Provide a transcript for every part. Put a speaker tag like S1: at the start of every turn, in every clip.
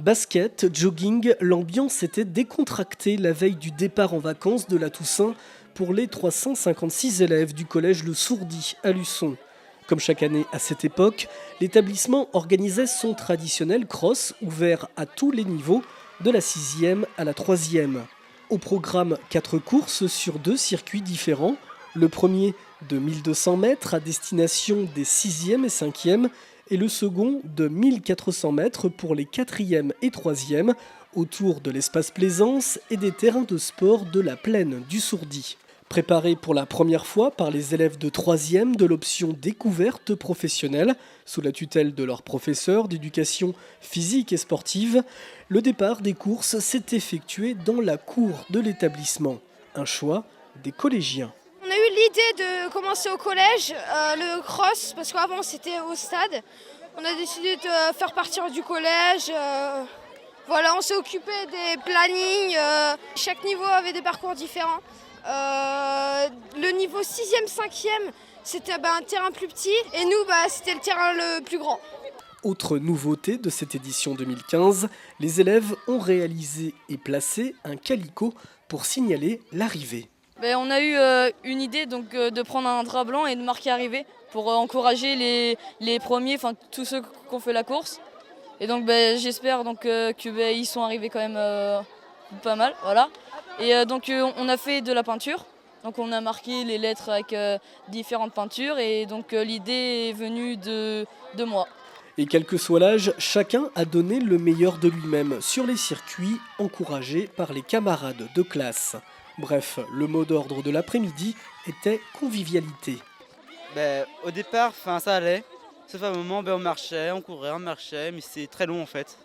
S1: Basket, jogging, l'ambiance était décontractée la veille du départ en vacances de la Toussaint pour les 356 élèves du collège Le Sourdi à Luçon. Comme chaque année à cette époque, l'établissement organisait son traditionnel cross ouvert à tous les niveaux, de la 6e à la 3e. Au programme, 4 courses sur 2 circuits différents. Le premier de 1200 mètres à destination des 6e et 5e et le second de 1400 mètres pour les 4e et 3e autour de l'espace Plaisance et des terrains de sport de la plaine du Sourdi. Préparé pour la première fois par les élèves de 3e de l'option découverte professionnelle, sous la tutelle de leur professeur d'éducation physique et sportive, le départ des courses s'est effectué dans la cour de l'établissement. Un choix des collégiens.
S2: On a eu l'idée de commencer au collège, le cross, parce qu'avant c'était au stade. On a décidé de faire partir du collège. Voilà, on s'est occupé des plannings. Chaque niveau avait des parcours différents. Le niveau 6e, 5e, c'était un terrain plus petit et nous, c'était le terrain le plus grand.
S1: Autre nouveauté de cette édition 2015, les élèves ont réalisé et placé un calicot pour signaler l'arrivée.
S3: On a eu une idée de prendre un drap blanc et de marquer arrivée pour encourager les premiers, enfin tous ceux qui ont fait la course. Et donc j'espère qu'ils sont arrivés quand même pas mal, voilà. Et on a fait de la peinture. Donc on a marqué les lettres avec différentes peintures et donc l'idée est venue de moi.
S1: Et quel que soit l'âge, chacun a donné le meilleur de lui-même sur les circuits, encouragés par les camarades de classe. Bref, le mot d'ordre de l'après-midi était convivialité.
S4: Au départ, ça allait. Sauf à un moment, on marchait, on courait, on marchait, mais c'est très long en fait.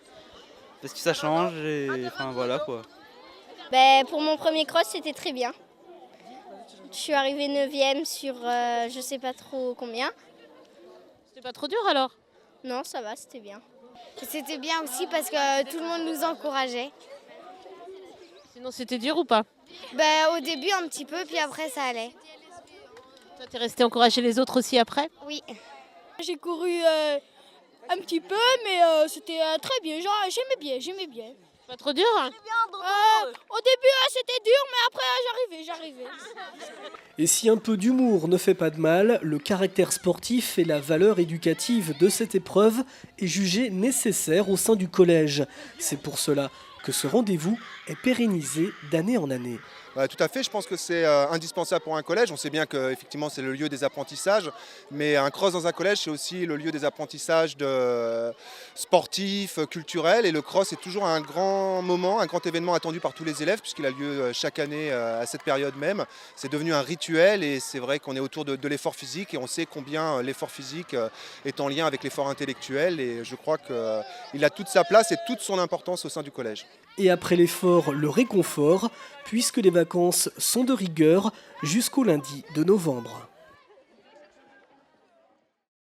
S4: Parce que ça change et voilà quoi.
S5: Pour mon premier cross, c'était très bien. Je suis arrivée 9e sur je sais pas trop combien.
S6: C'était pas trop dur alors?
S5: Non, ça va, c'était bien.
S2: C'était bien aussi parce que tout le monde nous encourageait.
S6: Sinon c'était dur ou pas?
S2: Au début un petit peu, puis après ça allait.
S6: Toi t'es resté encourager les autres aussi après?
S2: Oui.
S7: J'ai couru un petit peu, mais c'était très bien. Genre, j'aimais bien.
S6: Pas trop dur?
S7: Au début, c'était dur, mais après, j'arrivais.
S1: Et si un peu d'humour ne fait pas de mal, le caractère sportif et la valeur éducative de cette épreuve est jugé nécessaire au sein du collège. C'est pour cela que ce rendez-vous est pérennisé d'année en année.
S8: Tout à fait, je pense que c'est indispensable pour un collège. On sait bien qu'effectivement c'est le lieu des apprentissages, mais un cross dans un collège c'est aussi le lieu des apprentissages sportifs, culturels, et le cross est toujours un grand moment, un grand événement attendu par tous les élèves puisqu'il a lieu chaque année à cette période même. C'est devenu un rituel et c'est vrai qu'on est autour de l'effort physique et on sait combien l'effort physique est en lien avec l'effort intellectuel et je crois qu'il a toute sa place et toute son importance au sein du collège.
S1: Et après l'effort, le réconfort, puisque les vacances sont de rigueur jusqu'au lundi de novembre.